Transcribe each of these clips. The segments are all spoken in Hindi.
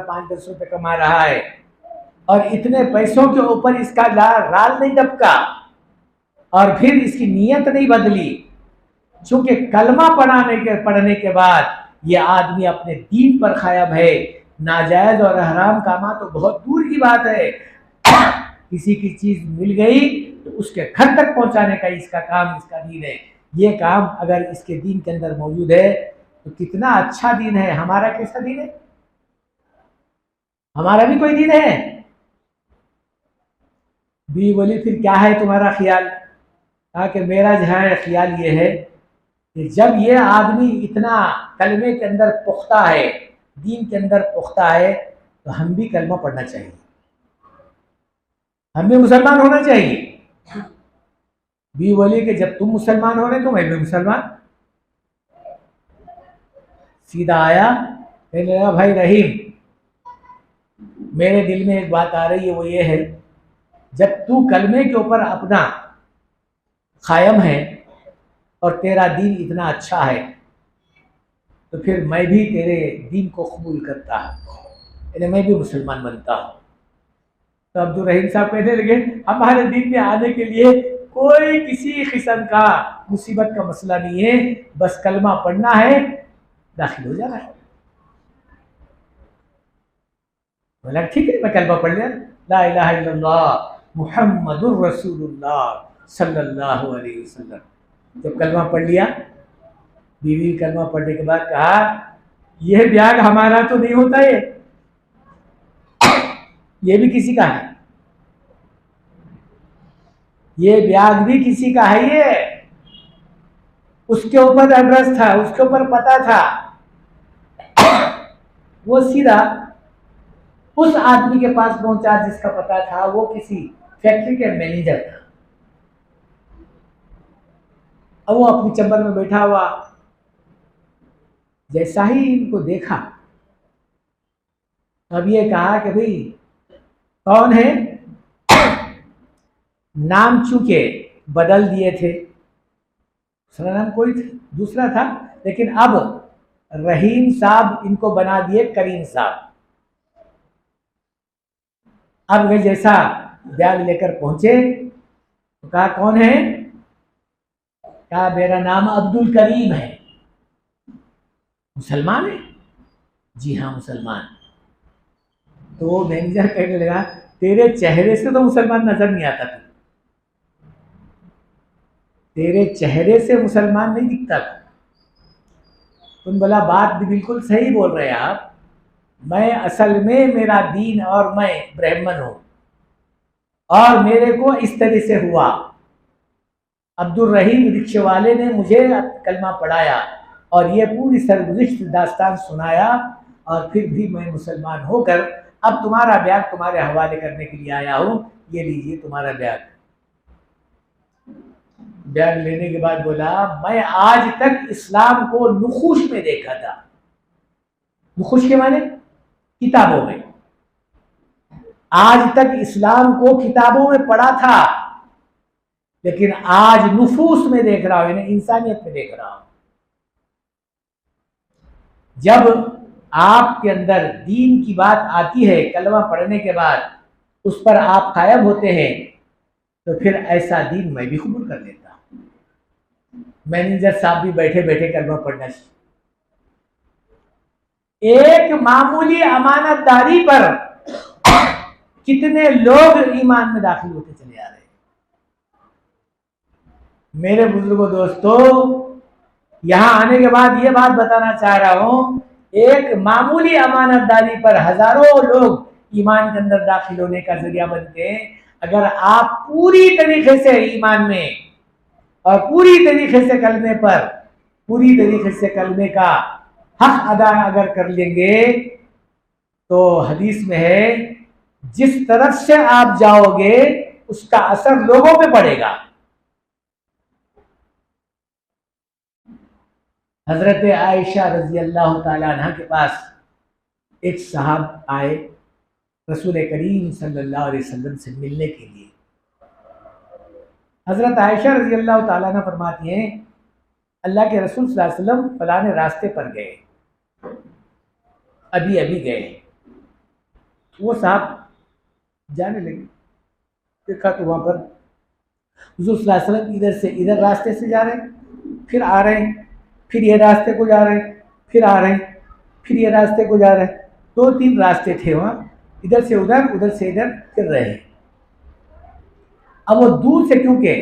5-10 रुपए कमा रहा है और इतने पैसों के ऊपर इसका राल नहीं टपका और फिर इसकी नीयत नहीं बदली। चूंकि कलमा पढ़ने के बाद ये आदमी अपने दीन पर कायम है, नाजायज और हराम कामा तो बहुत दूर की बात है। किसी की चीज मिल गई तो उसके घर तक पहुंचाने का इसका काम, इसका दीन है। ये काम अगर इसके दीन के अंदर मौजूद है तो कितना अच्छा दीन है। हमारा कैसा दीन है? हमारा भी कोई दीन है? बीवी बोली फिर क्या है तुम्हारा ख्याल? कहा कि मेरा जो है ख्याल ये है कि जब ये आदमी इतना कलमे के अंदर पुख्ता है, दीन के अंदर पुख्ता है, तो हम भी कलमा पढ़ना चाहिए, हम भी मुसलमान होना चाहिए। बीवी बोली कि जब तुम मुसलमान हो रहे तो मैं भी मुसलमान। सीधा आया, कहने लगा भाई रहीम, मेरे दिल में एक बात आ रही है, वो ये है जब तू कलमे के ऊपर अपना कायम है और तेरा दीन इतना अच्छा है तो फिर मैं भी तेरे दीन को कबूल करता हूँ, मैं भी मुसलमान बनता हूँ। तो अब्दुल रहीम साहब कहने लगे हमारे दीन में आने के लिए कोई किसी किस्म का मुसीबत का मसला नहीं है, बस कलमा पढ़ना है, दाखिल हो जाना है। बोला ठीक है, मैं कलमा पढ़ लिया, ला इलाहा इल्लल्लाह मुहम्मदुर रसूलुल्लाह सल्लल्लाहु अलैहि वसल्लम। जब कलमा पढ़ लिया, बीवी कलमा पढ़ने के बाद कहा यह ब्याग हमारा तो नहीं होता, ये भी किसी का है, ये ब्याग भी किसी का है। ये उसके ऊपर एड्रेस था, उसके ऊपर पता था, वो सीधा उस आदमी के पास पहुंचा जिसका पता था, वो किसी फैक्ट्री के मैनेजर था। अब वो अपनी चंबर में बैठा हुआ, जैसा ही इनको देखा अब ये कहा कि भाई कौन है? नाम चूंकि बदल दिए थे, दूसरा नाम कोई दूसरा था, लेकिन अब रहीम साहब इनको बना दिए करीम साहब। अब वे जैसा बैग लेकर पहुंचे तो कहा कौन है? कहा मेरा नाम अब्दुल करीम है। मुसलमान है? जी हाँ मुसलमान। तो वो मैनेजर कहने लगा तेरे चेहरे से तो मुसलमान नजर नहीं आता, तेरे चेहरे से मुसलमान नहीं दिखता। तुम बोला बात भी बिल्कुल सही बोल रहे हैं आप, मैं असल में मेरा दीन और मैं ब्राह्मण हूं और मेरे को इस तरह से हुआ। अब्दुल रहीम रिक्शे वाले ने मुझे कलमा पढ़ाया और ये पूरी सरगुज़िश्त दास्तान सुनाया और फिर भी मैं मुसलमान होकर अब तुम्हारा ब्याग तुम्हारे हवाले करने के लिए आया हूं, ये लीजिए तुम्हारा ब्याग। ब्याग लेने के बाद बोला मैं आज तक इस्लाम को नुखुश में देखा था। नुखुश के माने किताबों में, आज तक इस्लाम को किताबों में पढ़ा था, लेकिन आज नुफूस में देख रहा हूं, इंसानियत में देख रहा हूं। जब आपके अंदर दीन की बात आती है, कलमा पढ़ने के बाद उस पर आप कायम होते हैं, तो फिर ऐसा दीन मैं भी कबूल कर लेता हूं। मैनेजर साहब भी बैठे बैठे कलमा पढ़ना चाहिए। एक मामूली अमानतदारी पर कितने लोग ईमान में दाखिल होते चले आ रहे हैं। मेरे बुजुर्गों दोस्तों, यहां आने के बाद ये बात बताना चाह रहा हूं, एक मामूली अमानतदारी पर हजारों लोग ईमान के अंदर दाखिल होने का जरिया बनते हैं। अगर आप पूरी तरीके से ईमान में और पूरी तरीके से कलमे पर, पूरी तरीके से कलमे का हक अदा अगर कर लेंगे तो हदीस में है जिस तरफ से आप जाओगे उसका असर लोगों पे पड़ेगा। हजरत आयशा रजी अल्लाह ताला अन्हा के पास एक साहब आए रसूल करीम सल्लल्लाहु अलैहि वसल्लम से मिलने के लिए। हजरत आयशा रजी अल्लाह ताला अन्हा फरमाती हैं अल्लाह के रसूल सल्लल्लाहु अलैहि वसल्लम फलाने रास्ते पर गए, अभी अभी गए, वो साहब जाने लगे, देखा तो वहाँ पर हुज़ूर सल्लल्लाहु अलैहि वसल्लम इधर से इधर रास्ते से जा रहे हैं, फिर आ रहे हैं, फिर ये रास्ते को जा रहे हैं, फिर आ रहे हैं, फिर ये रास्ते को जा रहे हैं। 2-3 रास्ते थे वहाँ, इधर से उधर से इधर फिर रहे हैं। अब वो दूर से, क्योंकि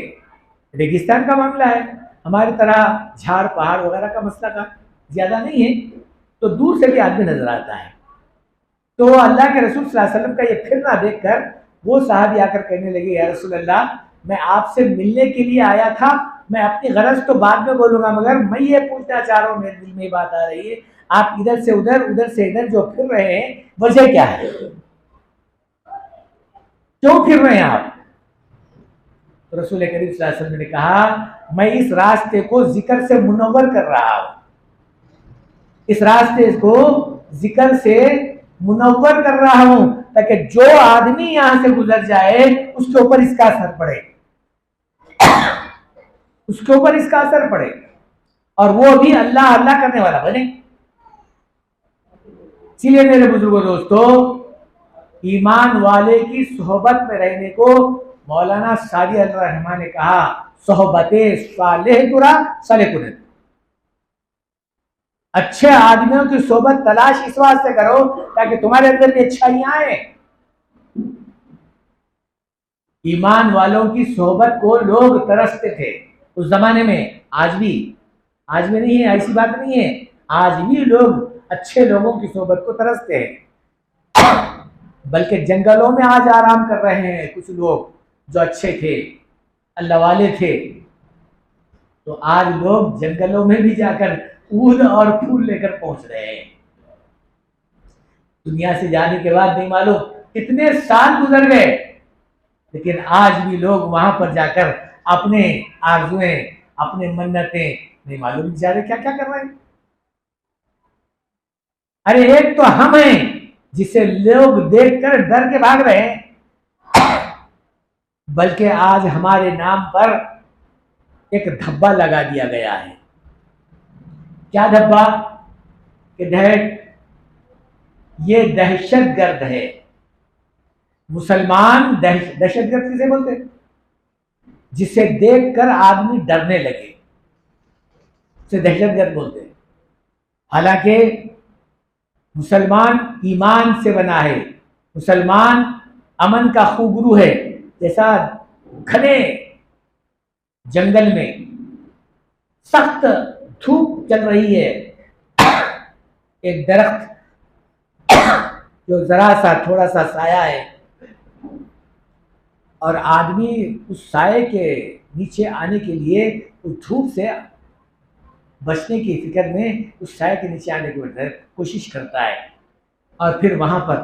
रेगिस्तान का मामला है, हमारी तरह झाड़ पहाड़ वगैरह का मसला का ज़्यादा नहीं है, तो दूर से भी आदमी नजर आता है। तो अल्लाह के रसूल सल्लल्लाहु अलैहि वसल्लम का ये फिरना देखकर वो साहबी आकर कहने लगे, या रसूल अल्लाह, मैं आपसे मिलने के लिए आया था, मैं अपनी गरज तो बाद में बोलूंगा, मगर मैं ये पूछना चाह रहा हूँ, मेरे दिल में ये बात आ रही है, आप इधर से उधर से इधर जो फिर रहे हैं, वजह क्या है? क्यों फिर रहे हैं आप? तो रसूल करीम सल्लल्लाहु अलैहि वसल्लम ने कहा, मैं इस रास्ते को जिक्र से मुनव्वर कर रहा हूं, इस रास्ते को जिक्र से मुनव्वर कर रहा हूं, ताकि जो आदमी यहां से गुजर जाए उसके ऊपर इसका असर पड़े, उसके ऊपर इसका असर पड़े, और वो भी अल्लाह अल्लाह करने वाला बने। इसलिए मेरे बुजुर्गों दोस्तों, ईमान वाले की सोहबत में रहने को मौलाना सादी अल रहमान ने कहा, सोहबते सालेह तुरा सालेकुन, अच्छे आदमियों की सोहबत तलाश इस वास्ते करो ताकि तुम्हारे अंदर भी अच्छाइयां आए। ईमान वालों की सोहबत को लोग तरसते थे उस जमाने में, आज भी नहीं है, ऐसी बात नहीं है, आज भी लोग अच्छे लोगों की सोहबत को तरसते हैं। बल्कि जंगलों में आज आराम कर रहे हैं कुछ लोग जो अच्छे थे, अल्लाह वाले थे, तो आज लोग जंगलों में भी जाकर ऊद और फूल लेकर पहुंच रहे हैं। दुनिया से जाने के बाद नहीं मालूम कितने साल गुजर गए, लेकिन आज भी लोग वहां पर जाकर अपने आरजुएं, अपने मन्नतें, नहीं मालूम बेचारे क्या क्या कर रहे हैं। अरे एक तो हम हैं जिसे लोग देखकर डर के भाग रहे हैं, बल्कि आज हमारे नाम पर एक धब्बा लगा दिया गया है। क्या धब्बा? कि ये दहशतगर्द है। मुसलमान दहशतगर्द किसे बोलते हैं? जिसे देखकर आदमी डरने लगे, उसे दहशतगर्द बोलते हैं। हालांकि मुसलमान ईमान से बना है, मुसलमान अमन का खूबरू है। जैसा घने जंगल में सख्त धूप चल रही है, एक दरख्त जो जरा सा थोड़ा सा साया है, और आदमी उस साये के नीचे आने के लिए उस धूप से बचने की फिक्र में उस साये के नीचे आने की कोशिश करता है। और फिर वहाँ पर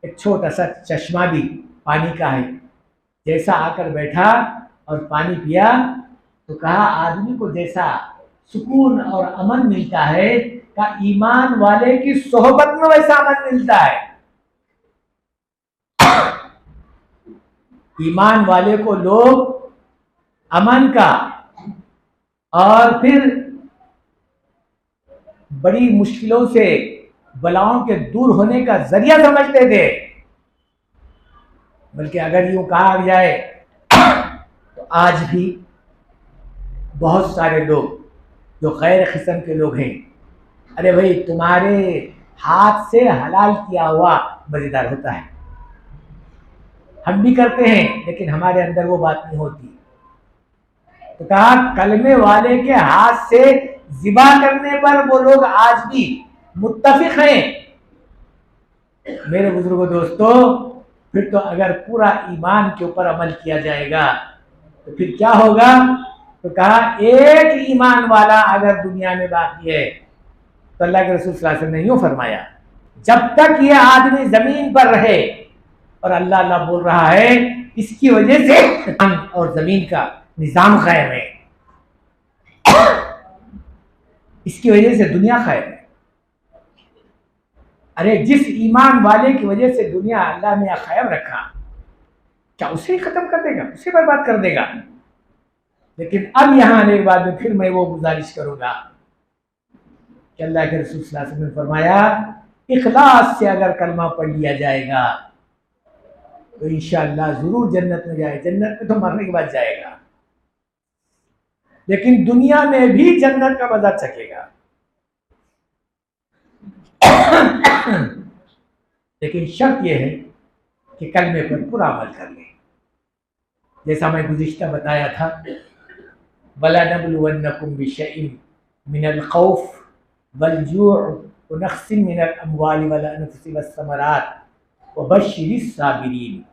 एक छोटा सा चश्मा भी पानी का है, जैसा आकर बैठा और पानी पिया तो कहा, आदमी को जैसा सुकून और अमन मिलता है, का ईमान वाले की सोहबत में वैसा अमन मिलता है। ईमान वाले को लोग अमन का और फिर बड़ी मुश्किलों से, बलाओं के दूर होने का जरिया समझते थे। बल्कि अगर यूं कहा जाए तो आज भी बहुत सारे लोग जो गैर किस्म के लोग हैं, अरे भाई तुम्हारे हाथ से हलाल किया हुआ मजेदार होता है, हम भी करते हैं, लेकिन हमारे अंदर वो बात नहीं होती। तो कहा, कलमे वाले के हाथ से ज़िबा करने पर वो लोग आज भी मुत्तफिक हैं। मेरे बुजुर्गों दोस्तों, फिर तो अगर पूरा ईमान के ऊपर अमल किया जाएगा तो फिर क्या होगा? तो कहा, एक ईमान वाला अगर दुनिया में बाकी है, तो अल्लाह के रसूल सल्लल्लाहु अलैहि वसल्लम ने यूं फरमाया, जब तक ये आदमी जमीन पर रहे और अल्लाह अल्लाह बोल रहा है, इसकी वजह से और जमीन का निजाम कायम है, इसकी वजह से दुनिया कायम है। अरे जिस ईमान वाले की वजह से दुनिया अल्लाह ने कायम रखा, क्या उसे ही खत्म कर देगा, उसे बर्बाद कर देगा? लेकिन अब यहां आने के बाद में फिर मैं वो गुजारिश करूंगा कि अल्लाह के रसूल सल्लल्लाहु अलैहि वसल्लम ने फरमाया, इखलास से अगर कलमा पढ़ लिया जाएगा तो इंशाअल्लाह जरूर जन्नत में जाए। जन्नत में तो मरने के बाद जाएगा, लेकिन दुनिया में भी जन्नत का मजा चखेगा। लेकिन शर्त यह है कि कलमे पर पूरा अमल कर ले। जैसा मैं गुज़िश्ता बताया था, वला नबलुवन्नकुम बिशैइन मिनल खौफ वल जूअ व नक्सिन मिनल अमवालि वल अनफुसि वस्समरात व बश्शिरिस साबिरीन।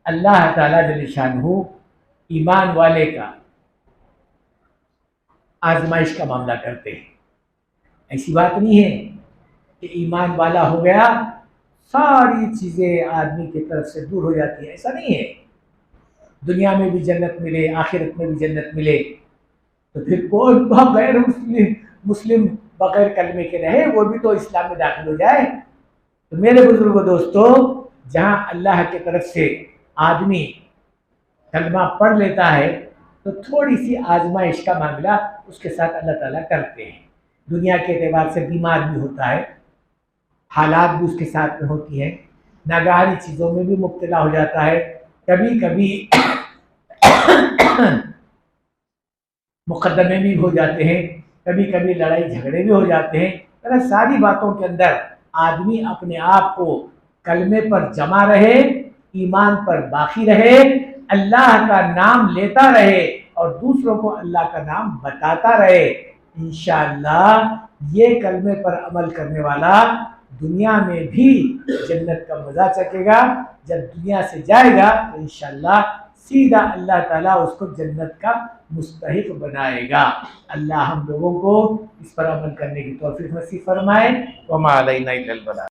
अल्लाह ताला जल्ल शानहू ईमान वाले का आजमाइश का मामला करते हैं। ऐसी बात नहीं है कि ईमान वाला हो गया सारी चीज़ें आदमी की तरफ से दूर हो जाती है, ऐसा नहीं है। दुनिया में भी जन्नत मिले, आखिरत में भी जन्नत मिले, तो फिर कौन बगैर मुस्लिम बगैर कलमे के रहे, वो भी तो इस्लाम में दाखिल हो जाए। तो मेरे बुजुर्गों दोस्तों, जहाँ अल्लाह की तरफ से आदमी कलमा पढ़ लेता है तो थोड़ी सी आजमाइश का मामला उसके साथ अल्लाह ताला करते हैं। दुनिया के एतबार से बीमार भी होता है, हालात भी उसके साथ में होती हैं, नागहानी चीज़ों में भी मुब्तला हो जाता है, कभी कभी मुकदमे भी हो जाते हैं, कभी कभी लड़ाई झगड़े भी हो जाते हैं। तो सारी बातों के अंदर आदमी अपने आप को कलमे पर जमा रहे, ईमान पर बाकी रहे, अल्लाह का नाम लेता रहे और दूसरों को अल्लाह का नाम बताता रहे। इंशाअल्लाह ये कलमे पर अमल करने वाला दुनिया में भी जन्नत का मजा चखेगा। जब दुनिया से जाएगा तो इंशाअल्लाह सीधा अल्लाह ताला उसको जन्नत का मुस्तहिक बनाएगा। अल्लाह हम लोगों को इस पर अमल करने की तौफीक नसीब फरमाए। वमा अलैना इल्लल बलाग।